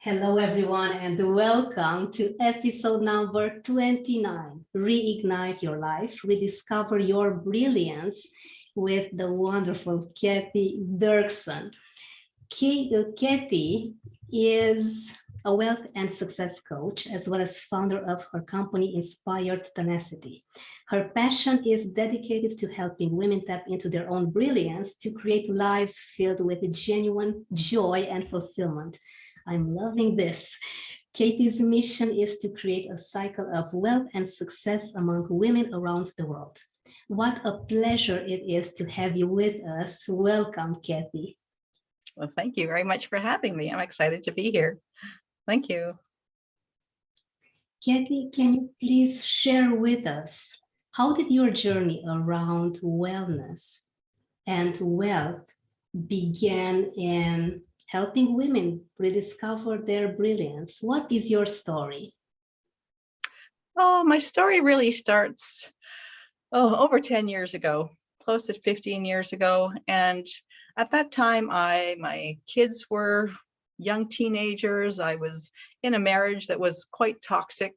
Hello, everyone, and welcome to episode number 29, Reignite Your Life, Rediscover Your Brilliance with the wonderful Cathy Derksen. Cathy is a wealth and success coach, as well as founder of her company, Inspired Tenacity. Her passion is dedicated to helping women tap into their own brilliance to create lives filled with genuine joy and fulfillment. I'm loving this. Cathy's mission is to create a cycle of wealth and success among women around the world. What a pleasure it is to have you with us. Welcome, Cathy. Well, thank you very much for having me. I'm excited to be here. Thank you. Cathy, can you please share with us, how did your journey around wellness and wealth begin in helping women rediscover their brilliance? What is your story? Oh, my story really starts over 10 years ago, close to 15 years ago. And at that time, my kids were young teenagers. I was in a marriage that was quite toxic,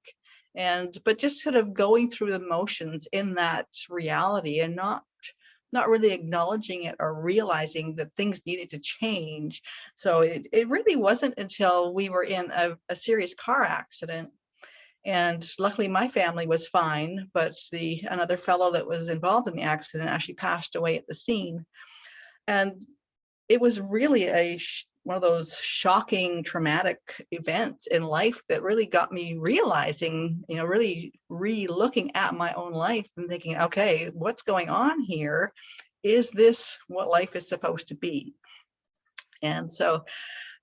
but just sort of going through the motions in that reality and not really acknowledging it or realizing that things needed to change. So it really wasn't until we were in a serious car accident. And luckily my family was fine, but another fellow that was involved in the accident actually passed away at the scene. And it was really one of those shocking, traumatic events in life that really got me realizing, really re-looking at my own life and thinking, okay, what's going on here? Is this what life is supposed to be? And so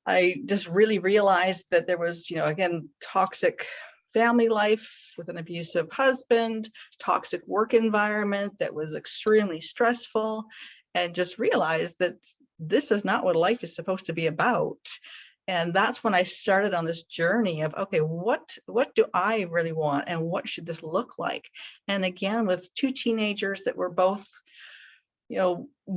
I just really realized that there was, again, toxic family life with an abusive husband, toxic work environment that was extremely stressful, and just realized that this is not what life is supposed to be about. And that's when I started on this journey of, okay, what do I really want and what should this look like? And again, with two teenagers that were both,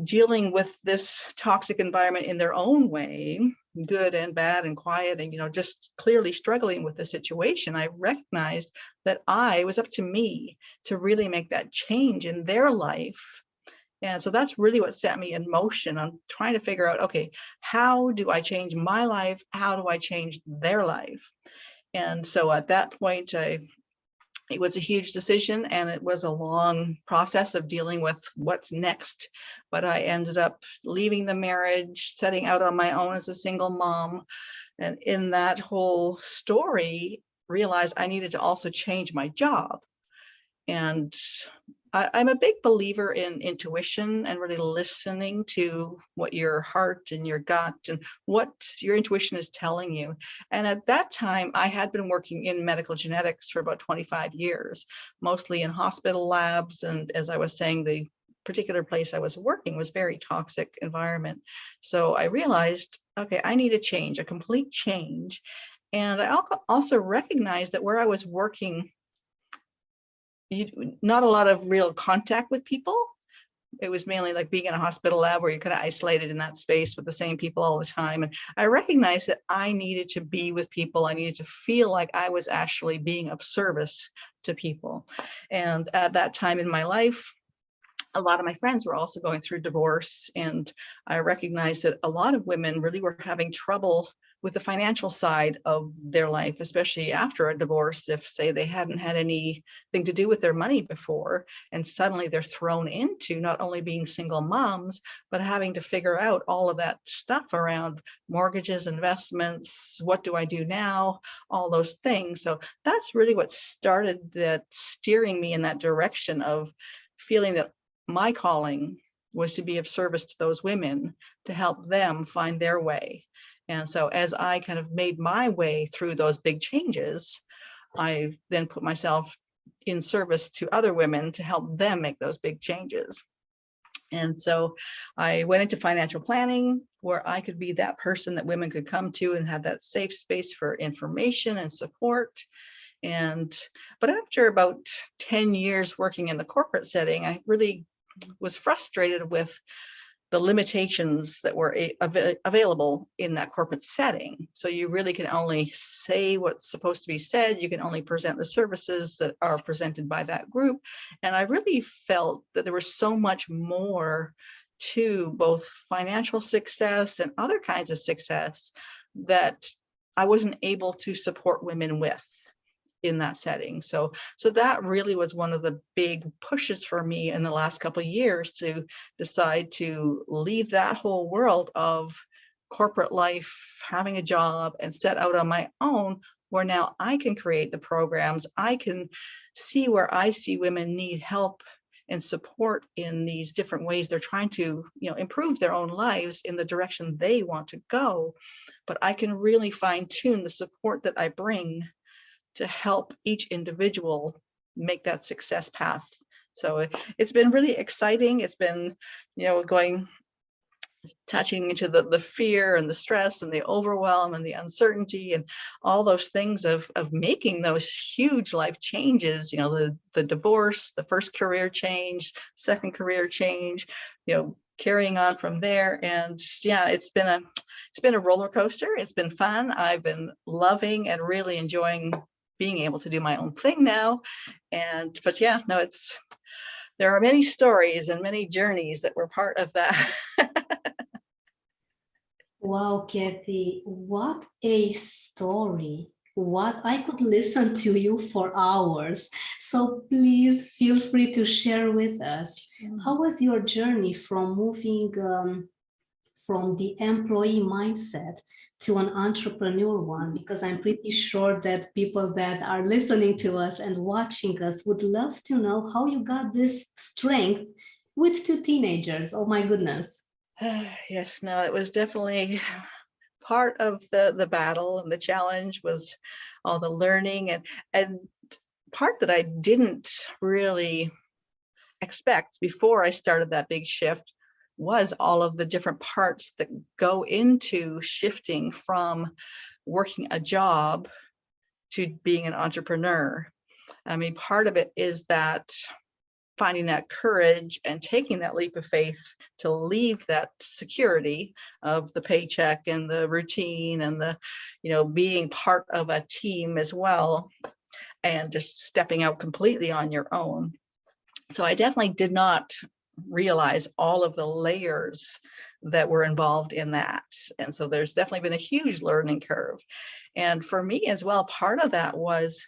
dealing with this toxic environment in their own way, good and bad and quiet, and, just clearly struggling with the situation, I recognized that it was up to me to really make that change in their life. And so that's really what set me in motion on trying to figure out, okay, how do I change my life? How do I change their life? And so at that point, it was a huge decision, and it was a long process of dealing with what's next. But I ended up leaving the marriage, setting out on my own as a single mom. And in that whole story, realized I needed to also change my job. And I'm a big believer in intuition and really listening to what your heart and your gut and what your intuition is telling you. And at that time, I had been working in medical genetics for about 25 years, mostly in hospital labs. And as I was saying, the particular place I was working was very toxic environment. So I realized, okay, I need a change, a complete change. And I also recognized that where I was working, not a lot of real contact with people. It was mainly like being in a hospital lab where you're kind of isolated in that space with the same people all the time. And I recognized that I needed to be with people. I needed to feel like I was actually being of service to people. And at that time in my life, a lot of my friends were also going through divorce. And I recognized that a lot of women really were having trouble with the financial side of their life, especially after a divorce. If, say, they hadn't had anything to do with their money before, and suddenly they're thrown into not only being single moms, but having to figure out all of that stuff around mortgages, investments, what do I do now, all those things. So that's really what started that steering me in that direction of feeling that my calling was to be of service to those women, to help them find their way. And so as I kind of made my way through those big changes, I then put myself in service to other women to help them make those big changes. And so I went into financial planning, where I could be that person that women could come to and have that safe space for information and support. But after about 10 years working in the corporate setting, I really was frustrated with the limitations that were available in that corporate setting. So you really can only say what's supposed to be said. You can only present the services that are presented by that group. And I really felt that there was so much more to both financial success and other kinds of success that I wasn't able to support women with in that setting. So that really was one of the big pushes for me in the last couple of years, to decide to leave that whole world of corporate life, having a job, and set out on my own, where now I can create the programs. I can see where I see women need help and support in these different ways they're trying to, improve their own lives in the direction they want to go. But I can really fine tune the support that I bring to help each individual make that success path. So it's been really exciting. It's been, touching into the fear and the stress and the overwhelm and the uncertainty and all those things of making those huge life changes, the divorce, the first career change, second career change, carrying on from there. And yeah, it's been a roller coaster. It's been fun. I've been loving and really enjoying being able to do my own thing now. But yeah, no, there are many stories and many journeys that were part of that. Wow, Cathy, what a story. What I could listen to you for hours. So please feel free to share with us. How was your journey from moving from the employee mindset to an entrepreneur one? Because I'm pretty sure that people that are listening to us and watching us would love to know how you got this strength with 2 teenagers. Oh my goodness. Yes, no, it was definitely part of the battle, and the challenge was all the learning and part that I didn't really expect before I started that big shift was all of the different parts that go into shifting from working a job to being an entrepreneur. I mean, part of it is that finding that courage and taking that leap of faith to leave that security of the paycheck and the routine and the, being part of a team as well, and just stepping out completely on your own. So I definitely did not realize all of the layers that were involved in that. And so there's definitely been a huge learning curve. And for me as well, part of that was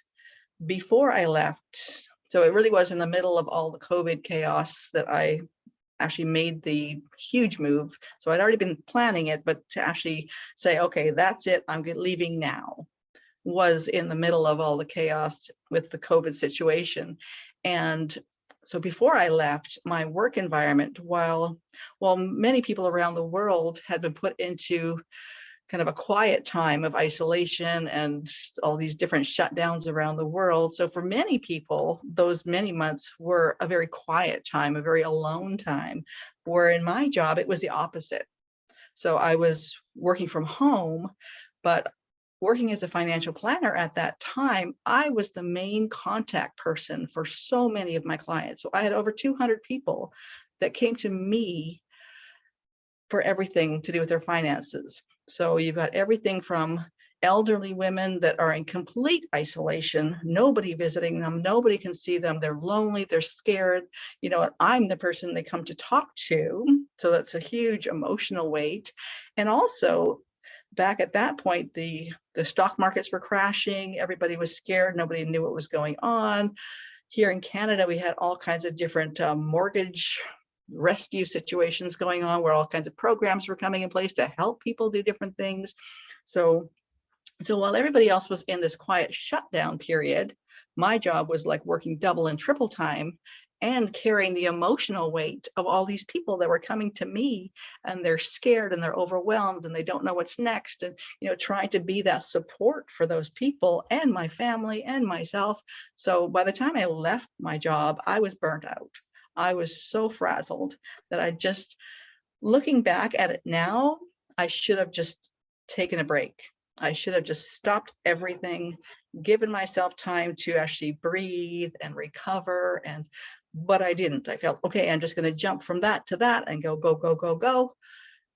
before I left. So it really was in the middle of all the COVID chaos that I actually made the huge move. So I'd already been planning it, but to actually say, okay, that's it, I'm leaving now, was in the middle of all the chaos with the COVID situation. And so before I left, my work environment, while many people around the world had been put into kind of a quiet time of isolation and all these different shutdowns around the world. So for many people, those many months were a very quiet time, a very alone time, where in my job, it was the opposite. So I was working from home, but working as a financial planner at that time, I was the main contact person for so many of my clients. So I had over 200 people that came to me for everything to do with their finances. So you've got everything from elderly women that are in complete isolation, nobody visiting them, nobody can see them, they're lonely, they're scared, I'm the person they come to talk to. So that's a huge emotional weight. And also back at that point, the stock markets were crashing, everybody was scared, nobody knew what was going on. Here in Canada, we had all kinds of different mortgage rescue situations going on, where all kinds of programs were coming in place to help people do different things. So while everybody else was in this quiet shutdown period, my job was like working double and triple time and carrying the emotional weight of all these people that were coming to me, and they're scared and they're overwhelmed and they don't know what's next, and trying to be that support for those people and my family and myself. So by the time I left my job, I was burnt out. I was so frazzled that I just, looking back at it now, I should have just taken a break. I should have just stopped everything, given myself time to actually breathe and recover and but I didn't. I felt, okay, I'm just going to jump from that to that and go, go, go, go, go.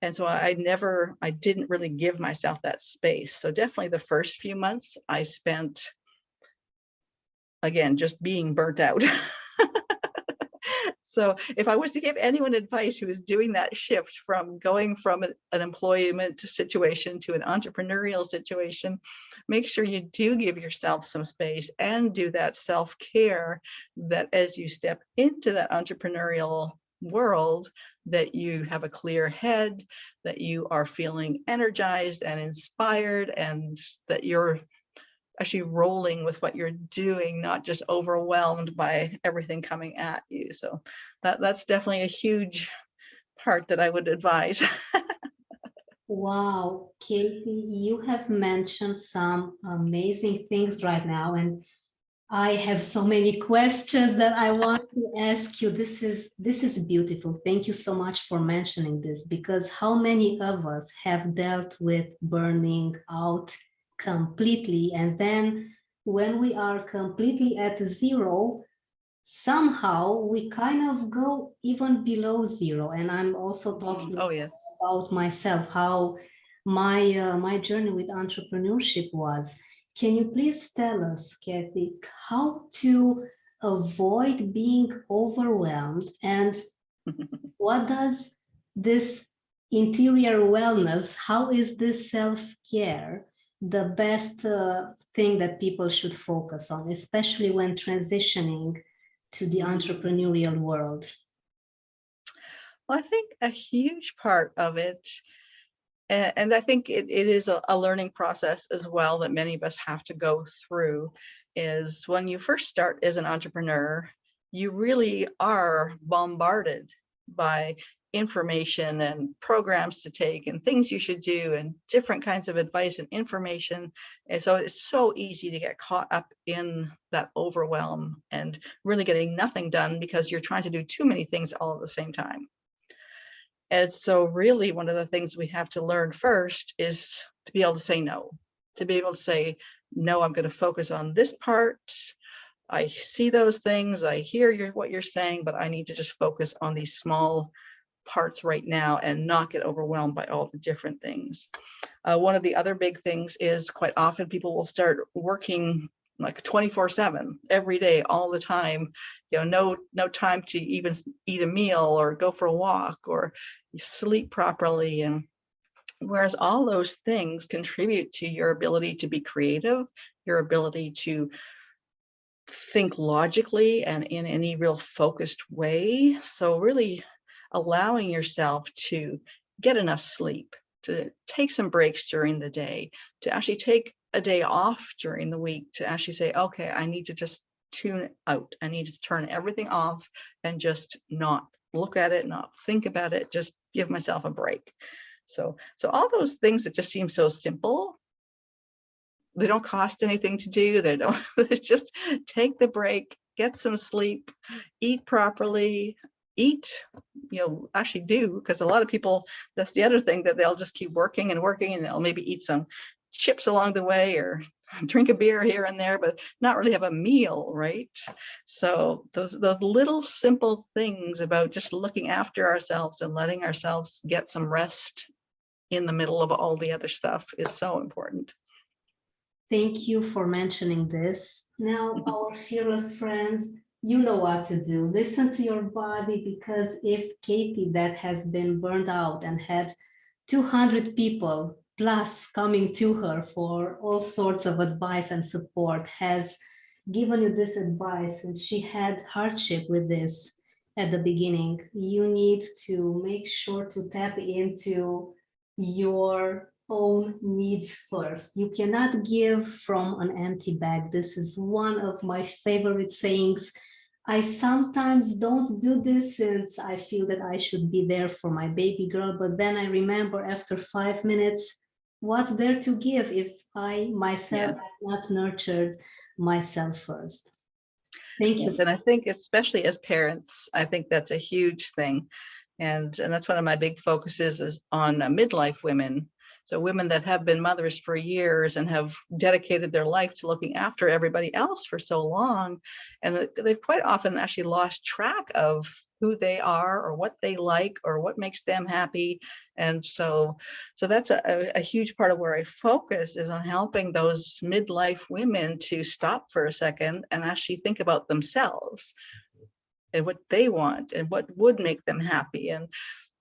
And so I didn't really give myself that space. So definitely the first few months I spent, again, just being burnt out. So if I was to give anyone advice who is doing that shift from going from an employment situation to an entrepreneurial situation, make sure you do give yourself some space and do that self-care, that as you step into that entrepreneurial world, that you have a clear head, that you are feeling energized and inspired, and that you're actually rolling with what you're doing, not just overwhelmed by everything coming at you. So that's definitely a huge part that I would advise. Wow, Cathy, you have mentioned some amazing things right now, and I have so many questions that I want to ask you. This is beautiful. Thank you so much for mentioning this, because how many of us have dealt with burning out completely, and then when we are completely at zero, somehow we kind of go even below zero. And I'm also talking Oh, yes. about myself, how my journey with entrepreneurship was. Can you please tell us, Cathy, how to avoid being overwhelmed, and what does this interior wellness, how is this self-care the best thing that people should focus on, especially when transitioning to the entrepreneurial world? Well, I think a huge part of it, and I think it is a learning process as well that many of us have to go through, is when you first start as an entrepreneur, you really are bombarded by information and programs to take and things you should do and different kinds of advice and information. And so it's so easy to get caught up in that overwhelm and really getting nothing done because you're trying to do too many things all at the same time. And so really one of the things we have to learn first is to be able to say no, to be able to say, no, I'm going to focus on this part. I see those things, I hear what you're saying, but I need to just focus on these small parts right now and not get overwhelmed by all the different things. One of the other big things is quite often people will start working like 24/7 every day, all the time, no time to even eat a meal or go for a walk or sleep properly. And whereas all those things contribute to your ability to be creative, your ability to think logically and in any real focused way. So really allowing yourself to get enough sleep, to take some breaks during the day, to actually take a day off during the week, to actually say, okay, I need to just tune out. I need to turn everything off and just not look at it, not think about it, just give myself a break. So all those things that just seem so simple, they don't cost anything to do. They don't, just take the break, get some sleep, eat properly, actually do, because a lot of people, that's the other thing, that they'll just keep working and working, and they'll maybe eat some chips along the way or drink a beer here and there, but not really have a meal, right? So those little simple things about just looking after ourselves and letting ourselves get some rest in the middle of all the other stuff is so important. Thank you for mentioning this. Now, our fearless friends, you know what to do. Listen to your body, because if Cathy, that has been burned out and had 200 people plus coming to her for all sorts of advice and support, has given you this advice, and she had hardship with this at the beginning, you need to make sure to tap into your own needs first. You cannot give from an empty bag. This is one of my favorite sayings. I sometimes don't do this since I feel that I should be there for my baby girl, but then I remember after 5 minutes, what's there to give if I myself have not nurtured myself first? Thank you. Yes, and I think especially as parents, I think that's a huge thing. And that's one of my big focuses is on midlife women, So women that have been mothers for years and have dedicated their life to looking after everybody else for so long, and they've quite often actually lost track of who they are or what they like or what makes them happy. And so that's a huge part of where I focus, is on helping those midlife women to stop for a second and actually think about themselves and what they want and what would make them happy.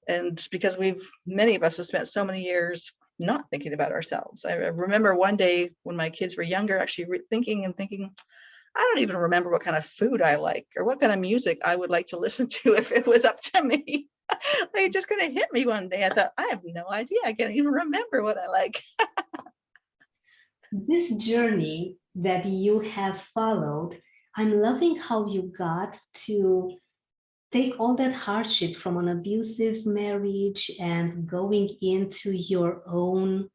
And because many of us have spent so many years not thinking about ourselves. I remember one day when my kids were younger, actually thinking, I don't even remember what kind of food I like or what kind of music I would like to listen to if it was up to me. Like, it just kind of hit me one day. I thought, I have no idea. I can't even remember what I like. This journey that you have followed, I'm loving how you got to take all that hardship from an abusive marriage and going into your own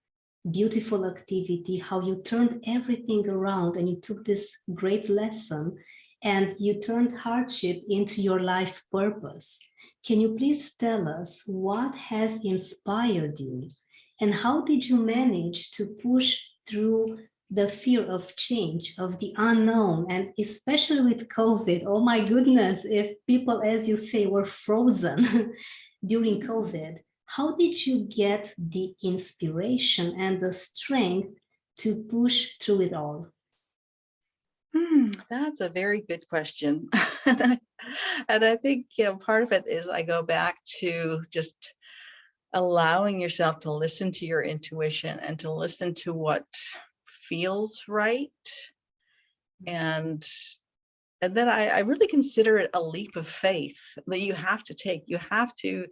beautiful activity, how you turned everything around and you took this great lesson and you turned hardship into your life purpose. Can you please tell us what has inspired you and how did you manage to push through the fear of change, of the unknown, and especially with COVID? Oh my goodness, if people, as you say, were frozen during COVID, how did you get the inspiration and the strength to push through it all? That's a very good question. And I think, part of it is I go back to just allowing yourself to listen to your intuition and to listen to what feels right. And then I really consider it a leap of faith that you have to take. You have to,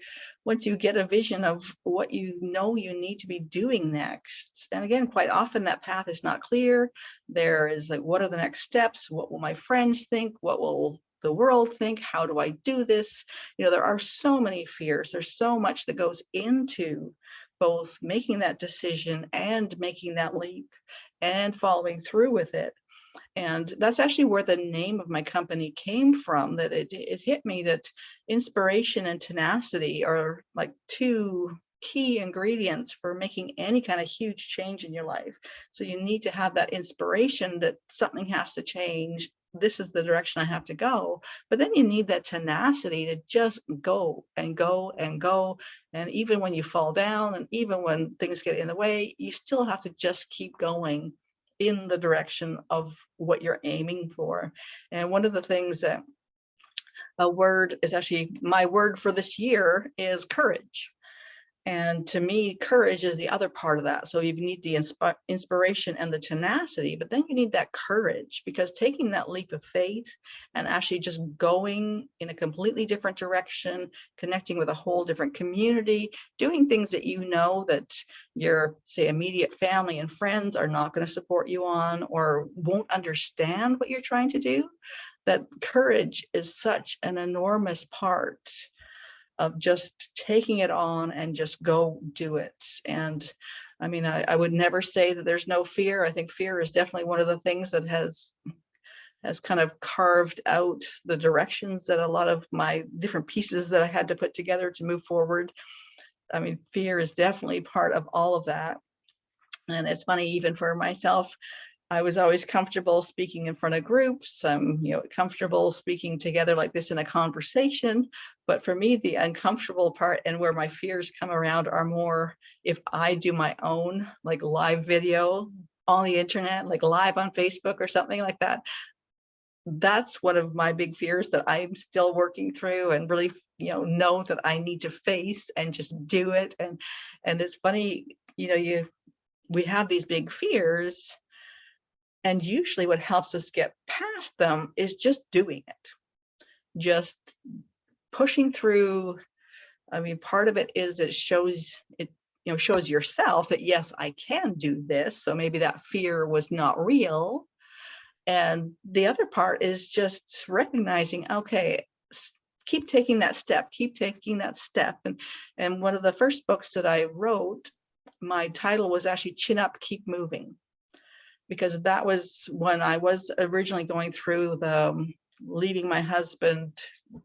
once you get a vision of what you know you need to be doing next. And again, quite often that path is not clear. There is like, what are the next steps? What will my friends think? What will the world think? How do I do this? There are so many fears. There's so much that goes into both making that decision and making that leap and following through with it. And that's actually where the name of my company came from, that it hit me that inspiration and tenacity are like two key ingredients for making any kind of huge change in your life. So you need to have that inspiration that something has to change. This is the direction I have to go. But then you need that tenacity to just go and go and go. And even when you fall down and even when things get in the way, you still have to just keep going in the direction of what you're aiming for. And one of the things that a word is actually my word for this year is courage. And to me, courage is the other part of that. So you need the inspiration and the tenacity, but then you need that courage, because taking that leap of faith and actually just going in a completely different direction, connecting with a whole different community, doing things that you know that your, say, immediate family and friends are not going to support you on or won't understand what you're trying to do, that courage is such an enormous part of just taking it on and just go do it. And I mean, I would never say that there's no fear. I think fear is definitely one of the things that has kind of carved out the directions that a lot of my different pieces that I had to put together to move forward. I mean, fear is definitely part of all of that. And it's funny, even for myself, I was always comfortable speaking in front of groups. I'm, comfortable speaking together like this in a conversation. But for me, the uncomfortable part and where my fears come around are more if I do my own like live video on the internet, like live on Facebook or something like that. That's one of my big fears that I'm still working through and really, know that I need to face and just do it. And it's funny, we have these big fears. And usually what helps us get past them is just doing it, just pushing through. I mean, part of it is it shows yourself that, yes, I can do this. So maybe that fear was not real. And the other part is just recognizing, okay, keep taking that step, And one of the first books that I wrote, my title was actually Chin Up, Keep Moving. Because that was when I was originally going through the leaving my husband,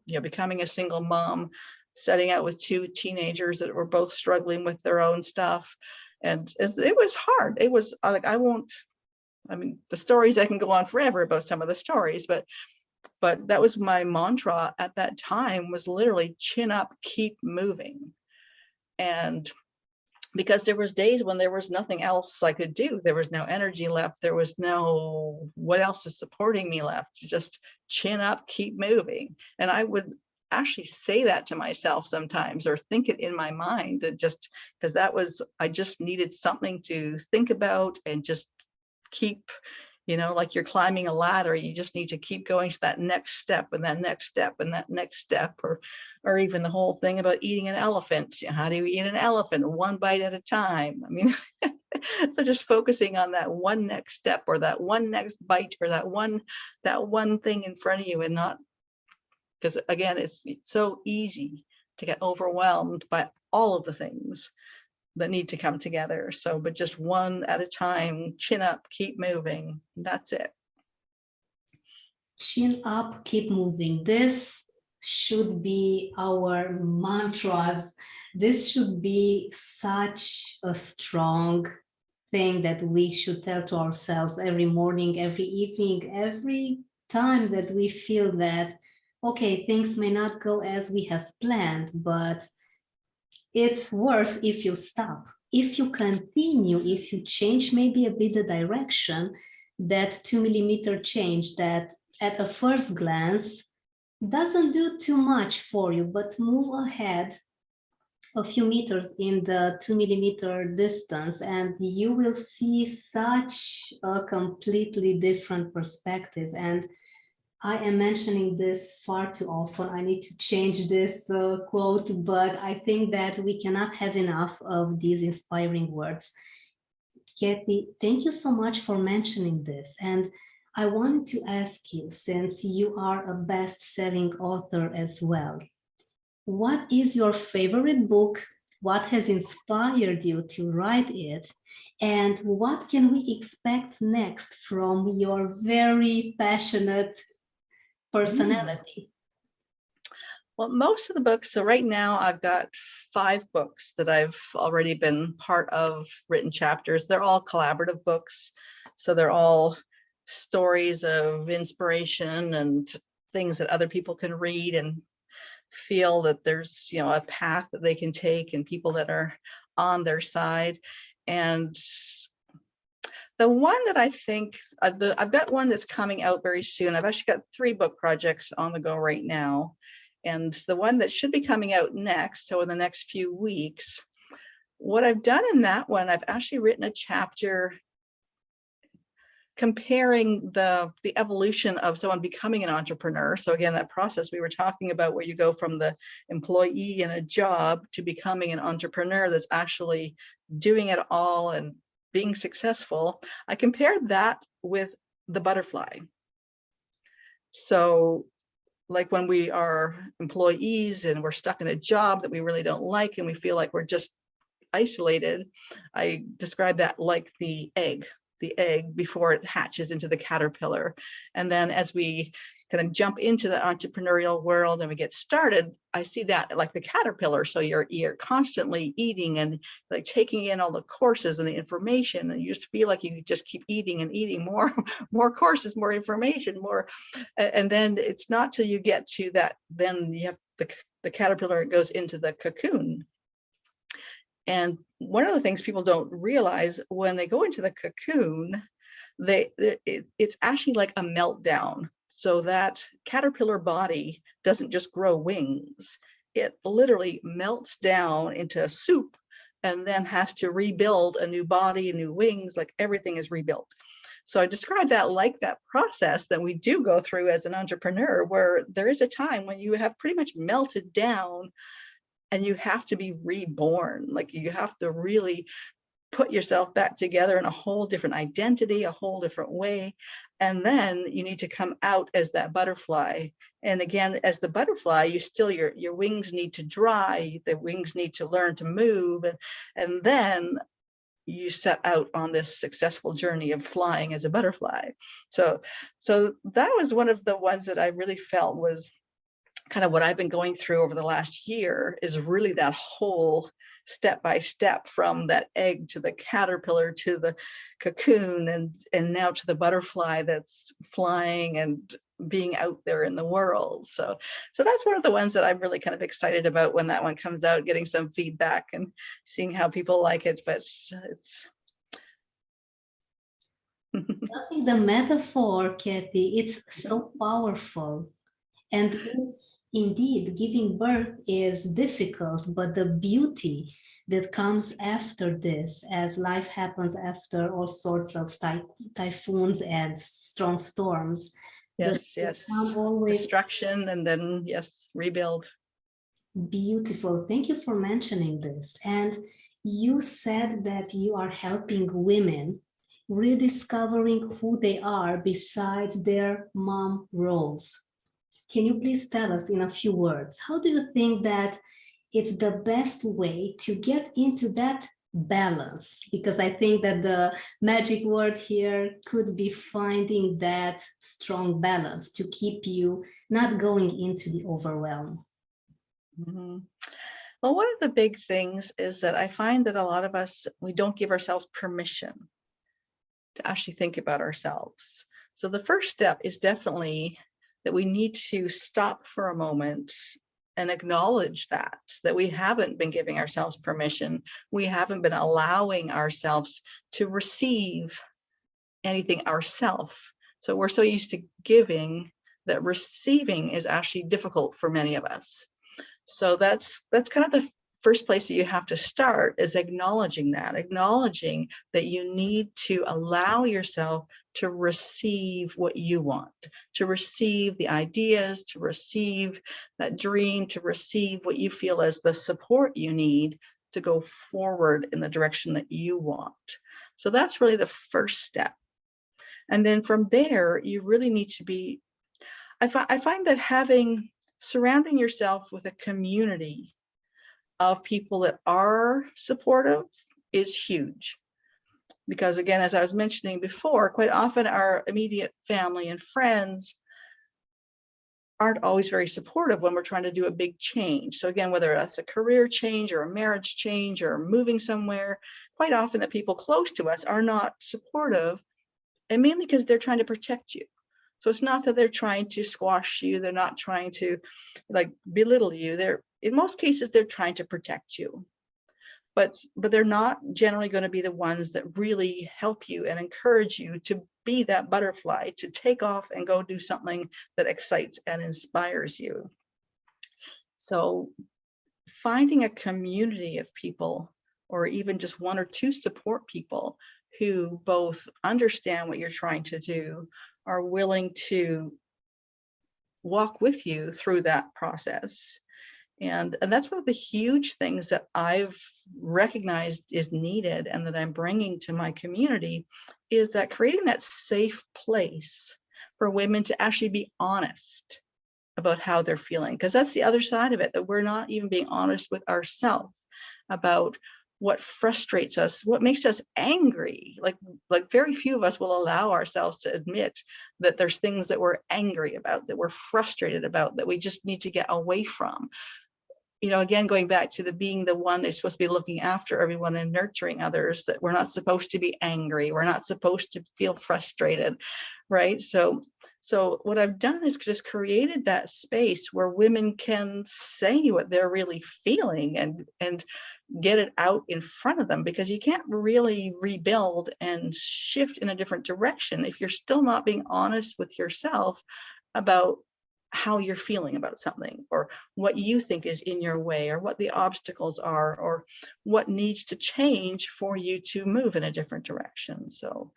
becoming a single mom, setting out with two teenagers that were both struggling with their own stuff. And it was hard. It was like, the stories, I can go on forever about some of the stories, but that was my mantra at that time, was literally chin up, keep moving. And because there was days when there was nothing else I could do. There was no energy left. There was no, what else is supporting me left? Just chin up, keep moving. And I would actually say that to myself sometimes, or think it in my mind, and just because I just needed something to think about and just keep, like you're climbing a ladder, you just need to keep going to that next step and that next step and that next step, or even the whole thing about eating an elephant. How do you eat an elephant? One bite at a time. I mean, so just focusing on that one next step, or that one next bite, or that one thing in front of you, and not, because again, it's so easy to get overwhelmed by all of the things that need to come together. So, but just one at a time, chin up, keep moving. That's it. Chin up, keep moving. This should be our mantras. This should be such a strong thing that we should tell to ourselves every morning, every evening, every time that we feel that, okay, things may not go as we have planned, but it's worse if you stop. If you continue, if you change maybe a bit the direction, that 2 millimeter change that at a first glance doesn't do too much for you, but move ahead a few meters in the 2 millimeter distance, and you will see such a completely different perspective. And I am mentioning this far too often. I need to change this quote, but I think that we cannot have enough of these inspiring words. Cathy, thank you so much for mentioning this. And I wanted to ask you, since you are a best-selling author as well, what is your favorite book? What has inspired you to write it? And what can we expect next from your very passionate personality? Well, most of the books, so right now I've got 5 books that I've already been part of, written chapters. They're all collaborative books. So they're all stories of inspiration and things that other people can read and feel that there's, a path that they can take, and people that are on their side. And the one that I think, I've got one that's coming out very soon. I've actually got 3 book projects on the go right now. And the one that should be coming out next, so in the next few weeks, what I've done in that one, I've actually written a chapter comparing the evolution of someone becoming an entrepreneur. So again, that process we were talking about, where you go from the employee in a job to becoming an entrepreneur that's actually doing it all and being successful. I compared that with the butterfly. So like when we are employees and we're stuck in a job that we really don't like, and we feel like we're just isolated, I describe that like the egg before it hatches into the caterpillar. And then as we kind of jump into the entrepreneurial world and we get started, I see that like the caterpillar. So you're constantly eating and like taking in all the courses and the information, and you just feel like you just keep eating and eating more courses, more information, more. And then it's not till you get to that, then you have the caterpillar goes into the cocoon. And one of the things people don't realize, when they go into the cocoon, it's actually like a meltdown. So that caterpillar body doesn't just grow wings. It literally melts down into a soup and then has to rebuild a new body, new wings, like everything is rebuilt. So I describe that like that process that we do go through as an entrepreneur, where there is a time when you have pretty much melted down and you have to be reborn. Like you have to really put yourself back together in a whole different identity, a whole different way. And then you need to come out as that butterfly. And again, as the butterfly, your wings need to dry, the wings need to learn to move. And then you set out on this successful journey of flying as a butterfly. So that was one of the ones that I really felt was kind of what I've been going through over the last year, is really that whole step by step from that egg to the caterpillar to the cocoon and now to the butterfly that's flying and being out there in the world. So that's one of the ones that I'm really kind of excited about when that one comes out, getting some feedback and seeing how people like it. But it's I think the metaphor, Cathy, it's so powerful. And it's indeed, giving birth is difficult, but the beauty that comes after this, as life happens after all sorts of typhoons and strong storms. yes, Always destruction and then yes, rebuild. Beautiful. Thank you for mentioning this. And you said that you are helping women rediscovering who they are besides their mom roles. Can you please tell us in a few words, how do you think that it's the best way to get into that balance? Because I think that the magic word here could be finding that strong balance to keep you not going into the overwhelm. Mm-hmm. Well, one of the big things is that I find that a lot of us, we don't give ourselves permission to actually think about ourselves. So the first step is definitely that we need to stop for a moment and acknowledge that we haven't been giving ourselves permission. We haven't been allowing ourselves to receive anything ourselves. So we're so used to giving that receiving is actually difficult for many of us. So that's kind of the first place that you have to start, is acknowledging that you need to allow yourself to receive what you want, to receive the ideas, to receive that dream, to receive what you feel as the support you need to go forward in the direction that you want. So that's really the first step. And then from there, you really need to be, I find that surrounding yourself with a community of people that are supportive is huge. Because again, as I was mentioning before, quite often our immediate family and friends aren't always very supportive when we're trying to do a big change. So again, whether that's a career change or a marriage change or moving somewhere, quite often the people close to us are not supportive, and mainly because they're trying to protect you. So it's not that they're trying to squash you, they're not trying to like belittle you. In most cases, they're trying to protect you. But they're not generally going to be the ones that really help you and encourage you to be that butterfly, to take off and go do something that excites and inspires you. So finding a community of people, or even just one or two support people who both understand what you're trying to do, are willing to walk with you through that process. And that's one of the huge things that I've recognized is needed and that I'm bringing to my community, is that creating that safe place for women to actually be honest about how they're feeling. Because that's the other side of it, that we're not even being honest with ourselves about what frustrates us, what makes us angry. Like very few of us will allow ourselves to admit that there's things that we're angry about, that we're frustrated about, that we just need to get away from. You know, again, going back to being the one that's supposed to be looking after everyone and nurturing others, that we're not supposed to be angry. We're not supposed to feel frustrated, right? So what I've done is just created that space where women can say what they're really feeling and get it out in front of them, because you can't really rebuild and shift in a different direction if you're still not being honest with yourself about how you're feeling about something, or what you think is in your way, or what the obstacles are, or what needs to change for you to move in a different direction. So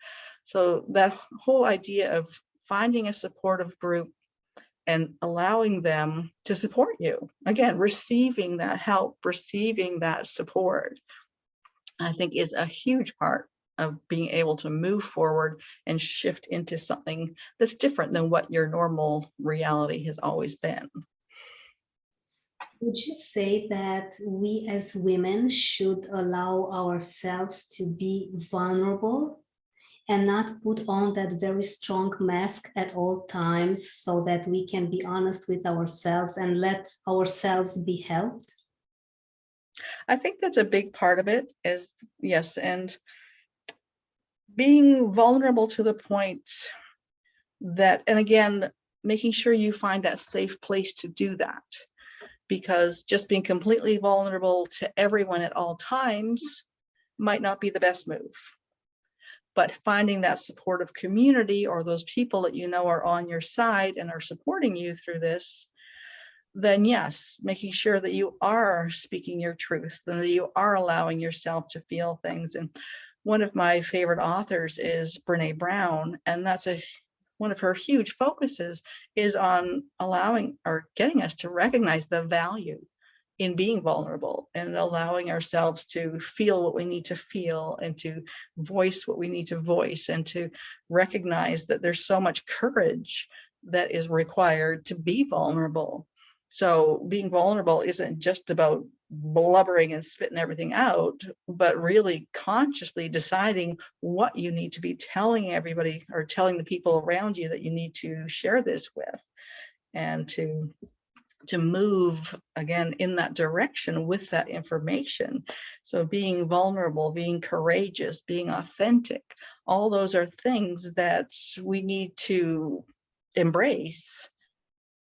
that whole idea of finding a supportive group and allowing them to support you, again, receiving that help, receiving that support, I think is a huge part of being able to move forward and shift into something that's different than what your normal reality has always been. Would you say that we as women should allow ourselves to be vulnerable and not put on that very strong mask at all times, so that we can be honest with ourselves and let ourselves be helped? I think that's a big part of it is, yes, and being vulnerable to the point that, and again, making sure you find that safe place to do that, because just being completely vulnerable to everyone at all times might not be the best move. But finding that supportive community or those people that you know are on your side and are supporting you through this, then yes, making sure that you are speaking your truth and that you are allowing yourself to feel things. And one of my favorite authors is Brene Brown, and that's one of her huge focuses is on allowing or getting us to recognize the value in being vulnerable and allowing ourselves to feel what we need to feel and to voice what we need to voice and to recognize that there's so much courage that is required to be vulnerable. So being vulnerable isn't just about blubbering and spitting everything out, but really consciously deciding what you need to be telling everybody or telling the people around you that you need to share this with, and to move again in that direction with that information. So being vulnerable, being courageous, being authentic, all those are things that we need to embrace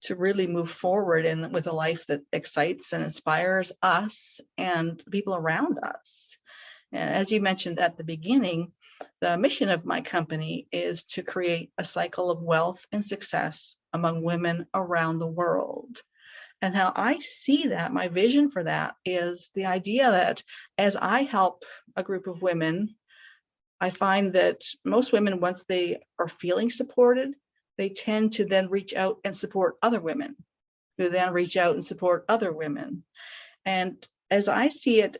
to really move forward and with a life that excites and inspires us and people around us. And as you mentioned at the beginning, the mission of my company is to create a cycle of wealth and success among women around the world. And how I see that, my vision for that is the idea that as I help a group of women, I find that most women, once they are feeling supported, they tend to then reach out and support other women, who then reach out and support other women. And as I see it,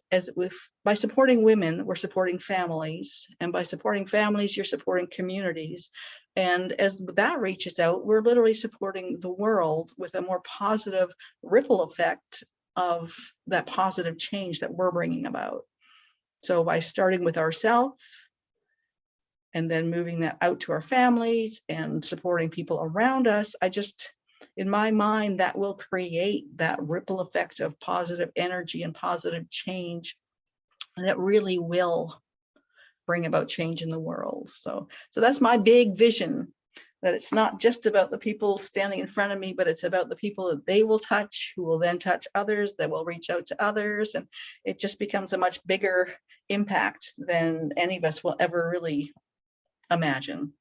by supporting women, we're supporting families, and by supporting families, you're supporting communities. And as that reaches out, we're literally supporting the world with a more positive ripple effect of that positive change that we're bringing about. So by starting with ourselves and then moving that out to our families and supporting people around us, in my mind, that will create that ripple effect of positive energy and positive change that really will bring about change in the world. So that's my big vision, that it's not just about the people standing in front of me, but it's about the people that they will touch, who will then touch others, that will reach out to others. And it just becomes a much bigger impact than any of us will ever really imagine.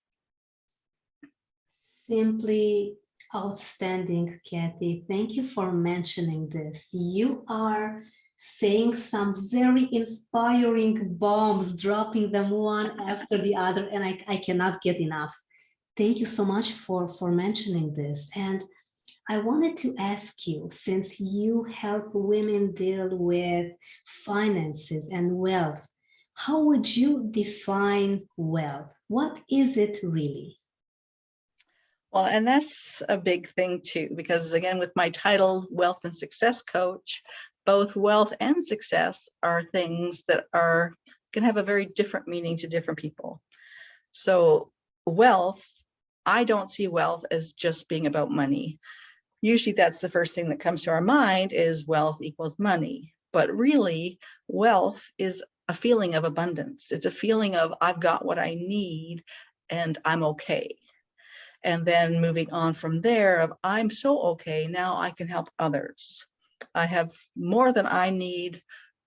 Simply outstanding, Cathy. Thank you for mentioning this. You are saying some very inspiring bombs, dropping them one after the other, and I cannot get enough. Thank you so much for mentioning this. And I wanted to ask you, since you help women deal with finances and wealth, how would you define wealth? What is it really? Well, and that's a big thing too, because again, with my title, Wealth and Success Coach, both wealth and success are things that can have a very different meaning to different people. So wealth, I don't see wealth as just being about money. Usually that's the first thing that comes to our mind is wealth equals money. But really, wealth is a feeling of abundance. It's a feeling of I've got what I need and I'm okay. And then moving on from there of I'm so okay, now I can help others. I have more than I need.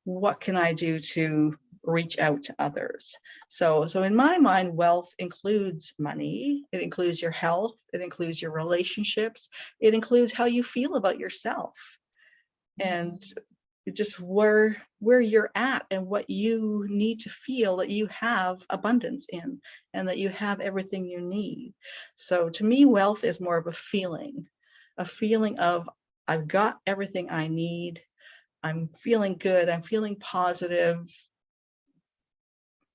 What can I do to reach out to others? So in my mind, wealth includes money. It includes your health. It includes your relationships. It includes how you feel about yourself. And just where you're at and what you need to feel that you have abundance in and that you have everything you need. So to me, wealth is more of a feeling of I've got everything I need. I'm feeling good. I'm feeling positive.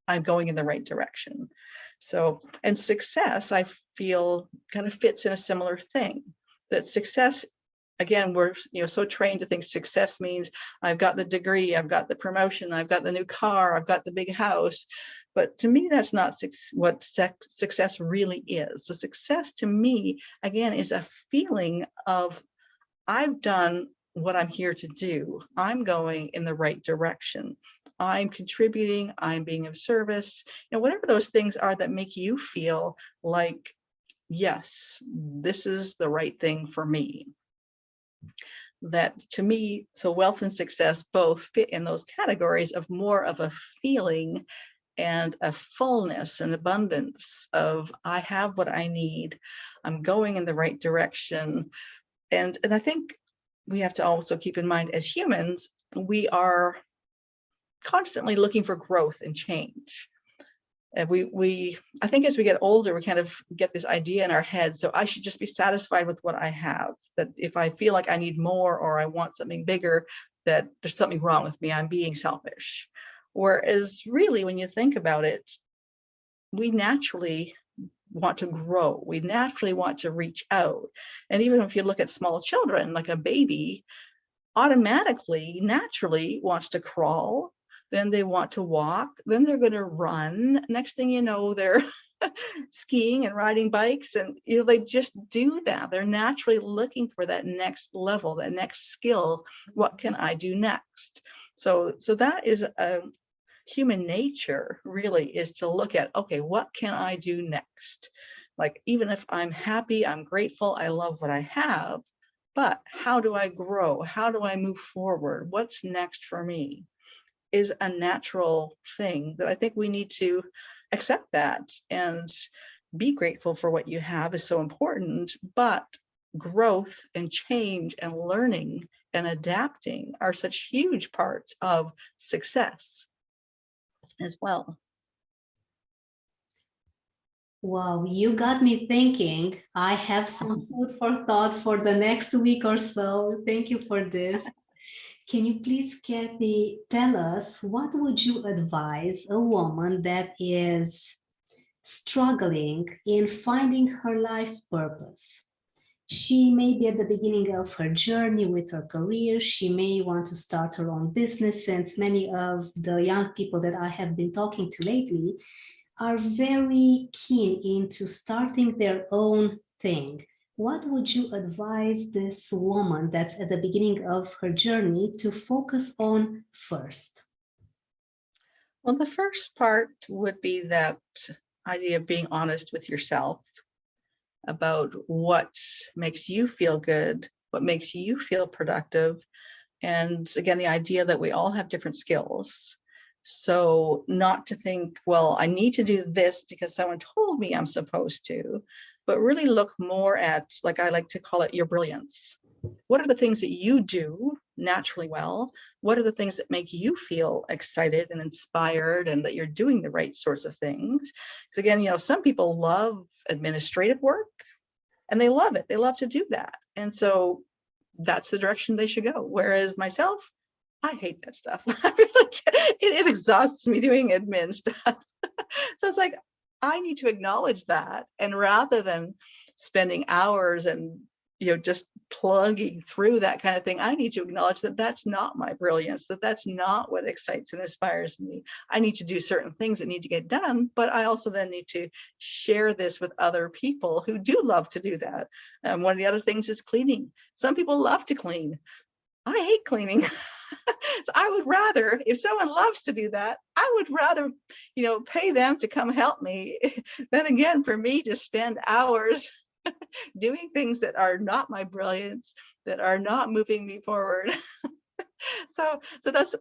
I'm going in the right direction. So, and success, I feel kind of fits in a similar thing, that success, again, we're so trained to think success means I've got the degree, I've got the promotion, I've got the new car, I've got the big house. But to me, that's not what success really is. So success to me, again, is a feeling of I've done what I'm here to do. I'm going in the right direction. I'm contributing, I'm being of service, whatever those things are that make you feel like, yes, this is the right thing for me. That to me, so wealth and success both fit in those categories of more of a feeling and a fullness and abundance of, I have what I need, I'm going in the right direction. And I think we have to also keep in mind, as humans, we are constantly looking for growth and change. And I think as we get older, we kind of get this idea in our head. So I should just be satisfied with what I have, that if I feel like I need more or I want something bigger, that there's something wrong with me, I'm being selfish. Whereas really, when you think about it, we naturally want to grow. We naturally want to reach out. And even if you look at small children, like a baby automatically, naturally wants to crawl, then they want to walk, then they're going to run. Next thing you know, they're skiing and riding bikes, and they just do that. They're naturally looking for that next level, that next skill. What can I do next? So that is a human nature, really, is to look at, okay, what can I do next? Like, even if I'm happy, I'm grateful, I love what I have, but how do I grow? How do I move forward? What's next for me? Is a natural thing that I think we need to accept that, and be grateful for what you have is so important. But growth and change and learning and adapting are such huge parts of success as well. Wow, you got me thinking. I have some food for thought for the next week or so. Thank you for this. Can you please, Cathy, tell us, what would you advise a woman that is struggling in finding her life purpose? She may be at the beginning of her journey with her career. She may want to start her own business, since many of the young people that I have been talking to lately are very keen into starting their own thing. What would you advise this woman that's at the beginning of her journey to focus on first? Well, the first part would be that idea of being honest with yourself about what makes you feel good, what makes you feel productive. And again, the idea that we all have different skills. So not to think, well, I need to do this because someone told me I'm supposed to, but really look more at, like I like to call it, your brilliance. What are the things that you do naturally well? What are the things that make you feel excited and inspired, and that you're doing the right sorts of things? Because again, some people love administrative work and they love it. They love to do that. And so that's the direction they should go. Whereas myself, I hate that stuff. It exhausts me doing admin stuff. So it's like, I need to acknowledge that. And rather than spending hours and, just plugging through that kind of thing, I need to acknowledge that that's not my brilliance, that that's not what excites and inspires me. I need to do certain things that need to get done, but I also then need to share this with other people who do love to do that. One of the other things is cleaning. Some people love to clean. I hate cleaning. So I would rather, if someone loves to do that, I would rather, pay them to come help me than, again, for me to spend hours doing things that are not my brilliance, that are not moving me forward. So that's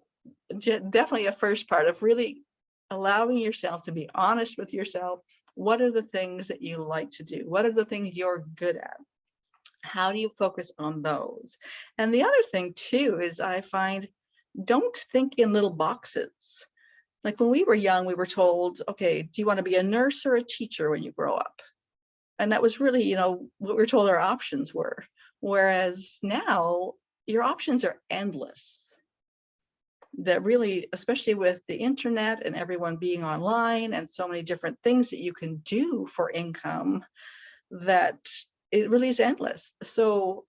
definitely a first part of really allowing yourself to be honest with yourself. What are the things that you like to do? What are the things you're good at? How do you focus on those? And the other thing too is, I find, don't think in little boxes. Like when we were young, we were told, okay, do you want to be a nurse or a teacher when you grow up? And that was really, what we were told our options were. Whereas now your options are endless. That really, especially with the internet and everyone being online and so many different things that you can do for income, that it really is endless. So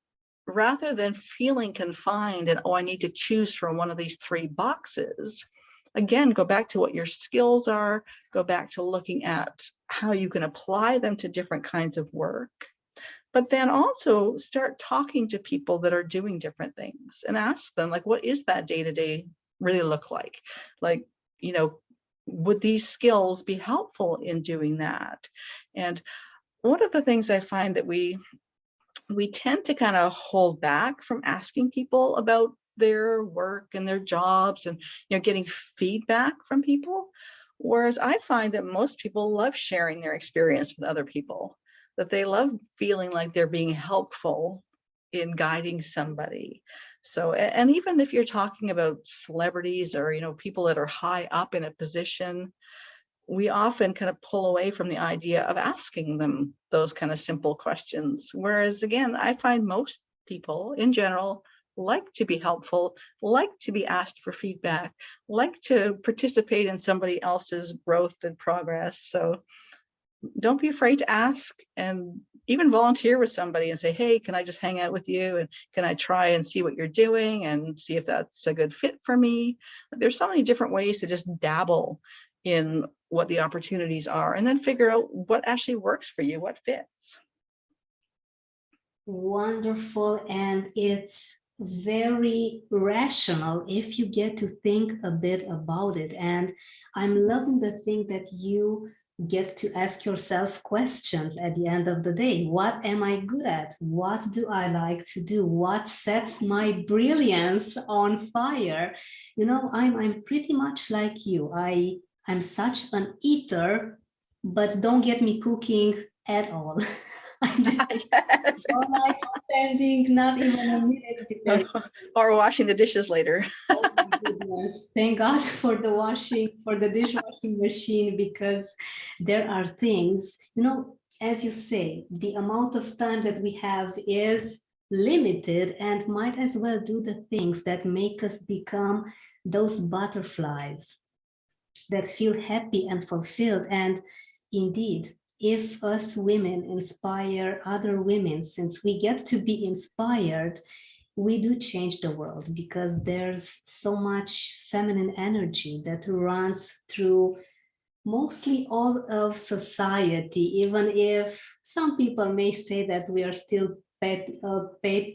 rather than feeling confined and, I need to choose from one of these 3 boxes, again, go back to what your skills are, go back to looking at how you can apply them to different kinds of work. but then also start talking to people that are doing different things and ask them, like, what is that day-to-day really look like? Like, you know, would these skills be helpful in doing that? And one of the things I find that we tend to kind of hold back from asking people about their work and their jobs and, you know, getting feedback from people. Whereas I find that most people love sharing their experience with other people, that they love feeling like they're being helpful in guiding somebody. So, and even if you're talking about celebrities or, you know, people that are high up in a position, we often kind of pull away from the idea of asking them those kind of simple questions. Whereas again, I find most people in general like to be helpful, like to be asked for feedback, like to participate in somebody else's growth and progress. So don't be afraid to ask, and even volunteer with somebody and say, hey, can I just hang out with you? And can I try and see what you're doing and see if that's a good fit for me? There's so many different ways to just dabble in what the opportunities are, and then figure out what actually works for you, what fits. Wonderful. And it's very rational if you get to think a bit about it. And I'm loving the thing that you get to ask yourself questions at the end of the day. What am I good at? What do I like to do? What sets my brilliance on fire? You know, I'm pretty much like you. I'm such an eater, but don't get me cooking at all. I just Yes. don't like spending not even a minute preparing. Or washing the dishes later. Oh my goodness. Thank God for the washing, for the dishwashing machine, because there are things, you know, as you say, the amount of time that we have is limited, and might as well do the things that make us become those butterflies that feel happy and fulfilled. And indeed, if us women inspire other women, since we get to be inspired, we do change the world, because there's so much feminine energy that runs through mostly all of society, even if some people may say that we are still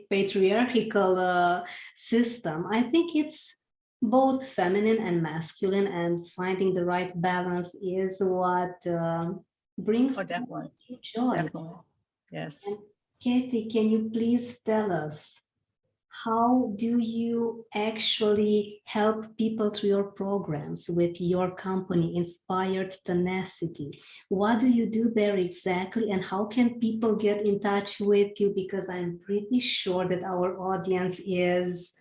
patriarchal system. I think it's both feminine and masculine, and finding the right balance is what brings Definitely. joy. Definitely. Yes. And Cathy, can you please tell us, how do you actually help people through your programs with your company, Inspired Tenacity? What do you do there exactly, and how can people get in touch with you? Because I'm pretty sure that our audience is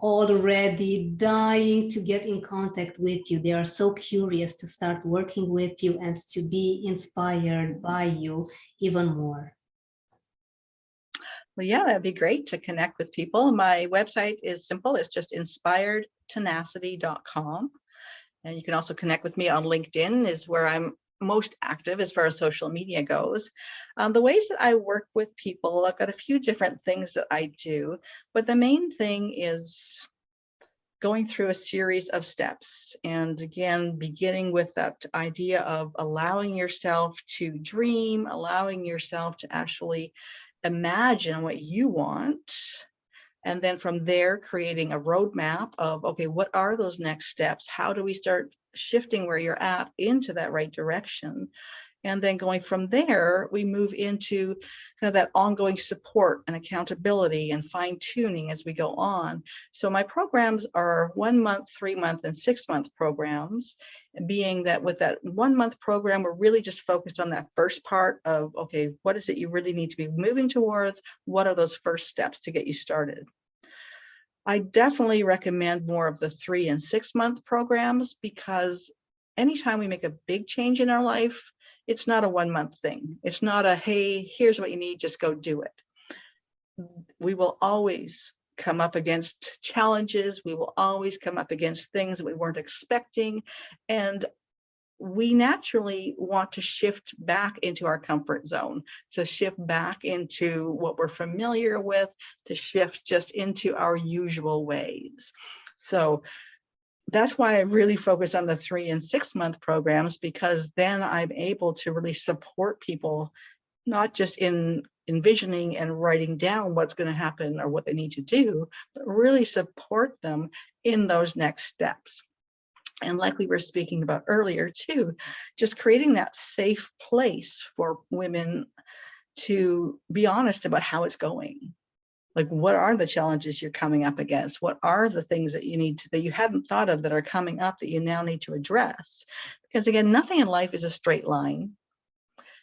already dying to get in contact with you. They are so curious to start working with you and to be inspired by you even more. Well, yeah, that'd be great to connect with people. My website is simple. It's just inspiredtenacity.com. And you can also connect with me on LinkedIn, is where I'm most active as far as social media goes. The ways that I work with people, I've got a few different things that I do, but the main thing is going through a series of steps. And again, beginning with that idea of allowing yourself to dream, allowing yourself to actually imagine what you want. And then from there, creating a roadmap of, okay, what are those next steps? How do we start shifting where you're at into that right direction? And then going from there, we move into kind of that ongoing support and accountability and fine tuning as we go on. So my programs are 1 month, 3 month, and 6 month programs, being that with that 1 month program, we're really just focused on that first part of, okay, what is it you really need to be moving towards? What are those first steps to get you started? I definitely recommend more of the 3 and 6 month programs, because anytime we make a big change in our life, it's not a 1 month thing. It's not a, hey, here's what you need, just go do it. We will always come up against challenges. We will always come up against things that we weren't expecting. And we naturally want to shift back into our comfort zone, to shift back into what we're familiar with, to shift just into our usual ways. So that's why I really focus on the 3 and 6 month programs, because then I'm able to really support people, not just in envisioning and writing down what's going to happen or what they need to do, but really support them in those next steps. And like we were speaking about earlier too, just creating that safe place for women to be honest about how it's going. Like, what are the challenges you're coming up against? What are the things that you need to, that you hadn't thought of that are coming up that you now need to address? Because again, nothing in life is a straight line.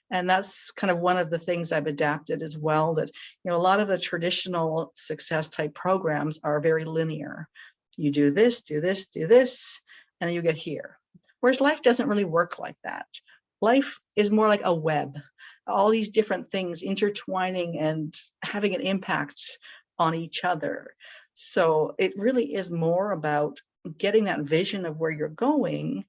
And that's kind of one of the things I've adapted as well, that, a lot of the traditional success type programs are very linear. You do this, do this, do this, and then you get here. Whereas life doesn't really work like that. Life is more like a web, all these different things intertwining and having an impact on each other. So it really is more about getting that vision of where you're going,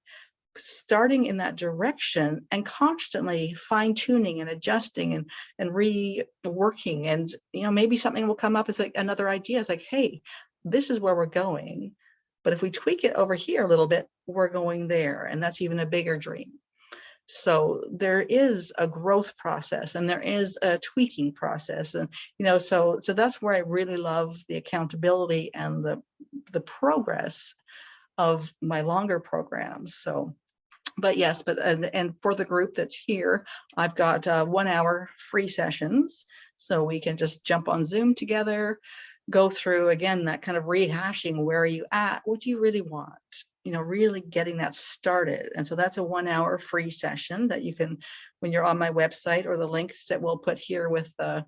starting in that direction, and constantly fine-tuning and adjusting and reworking. And maybe something will come up as like another idea. It's like, hey, this is where we're going, but if we tweak it over here a little bit, we're going there, and that's even a bigger dream. So there is a growth process, and there is a tweaking process, and so that's where I really love the accountability and the progress of my longer programs. So, but yes, and for the group that's here, I've got 1 hour free sessions, so we can just jump on Zoom together, go through again that kind of rehashing, where are you at, what do you really want, really getting that started. And so that's a 1 hour free session that you can, when you're on my website, or the links that we'll put here with the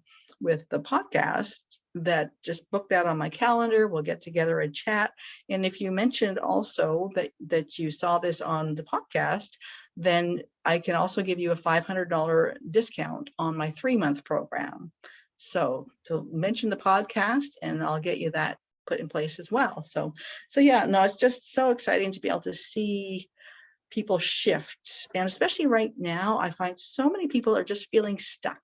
podcast, that just book that on my calendar. We'll get together and chat. And if you mentioned also that you saw this on the podcast, then I can also give you a $500 discount on my 3-month program. So mention the podcast and I'll get you that put in place as well. So yeah, no, it's just so exciting to be able to see people shift. And especially right now, I find so many people are just feeling stuck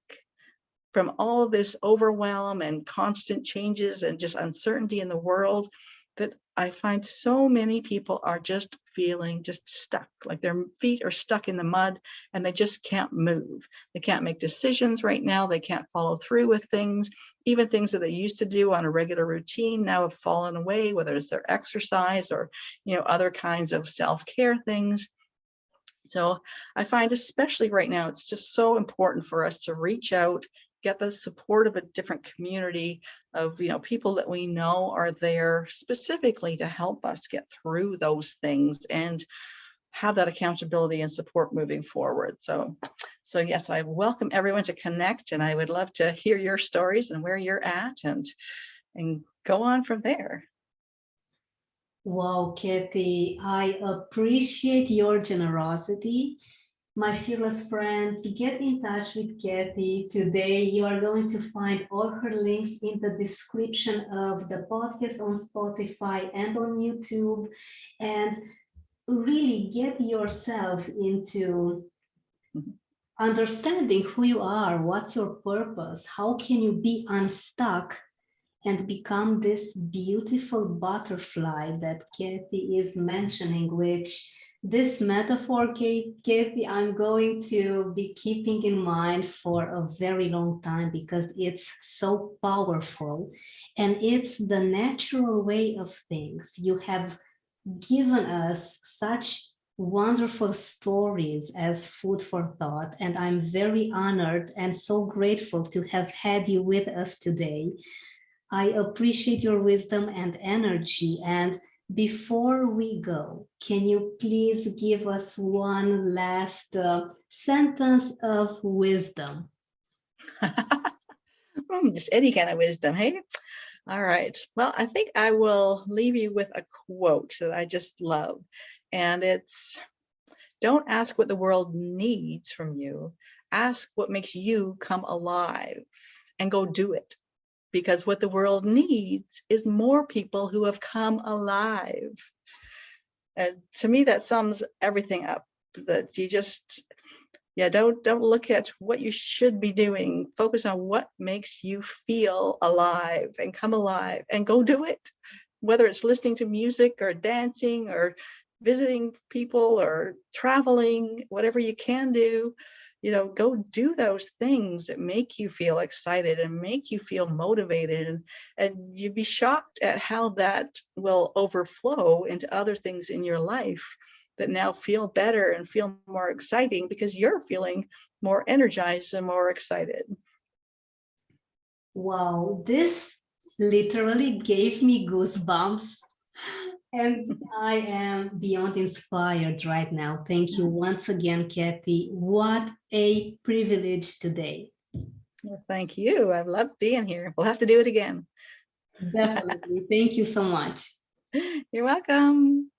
from all of this overwhelm and constant changes and just uncertainty in the world, that I find so many people are just feeling just stuck, like their feet are stuck in the mud and they just can't move. They can't make decisions right now. They can't follow through with things. Even things that they used to do on a regular routine now have fallen away, whether it's their exercise or, other kinds of self-care things. So I find, especially right now, it's just so important for us to reach out, get the support of a different community of, people that we know are there specifically to help us get through those things and have that accountability and support moving forward. So yes, I welcome everyone to connect, and I would love to hear your stories and where you're at, and go on from there. Wow, Cathy, I appreciate your generosity. My fearless friends, get in touch with Cathy today. You are going to find all her links in the description of the podcast on Spotify and on YouTube. And really get yourself into understanding who you are, what's your purpose, how can you be unstuck and become this beautiful butterfly that Cathy is mentioning, which this metaphor, Cathy, I'm going to be keeping in mind for a very long time because it's so powerful and it's the natural way of things. You have given us such wonderful stories as food for thought, and I'm very honored and so grateful to have had you with us today. I appreciate your wisdom and energy. And before we go, can you please give us one last sentence of wisdom? Just any kind of wisdom, hey? All right. Well, I think I will leave you with a quote that I just love. And it's, don't ask what the world needs from you. Ask what makes you come alive, and go do it. Because what the world needs is more people who have come alive. And to me, that sums everything up. That you just, don't look at what you should be doing. Focus on what makes you feel alive, and come alive, and go do it. Whether it's listening to music or dancing or visiting people or traveling, whatever you can do, go do those things that make you feel excited and make you feel motivated. And you'd be shocked at how that will overflow into other things in your life that now feel better and feel more exciting because you're feeling more energized and more excited. Wow, this literally gave me goosebumps. And I am beyond inspired right now. Thank you once again, Cathy. What a privilege today. Well, thank you. I've loved being here. We'll have to do it again. Definitely. Thank you so much. You're welcome.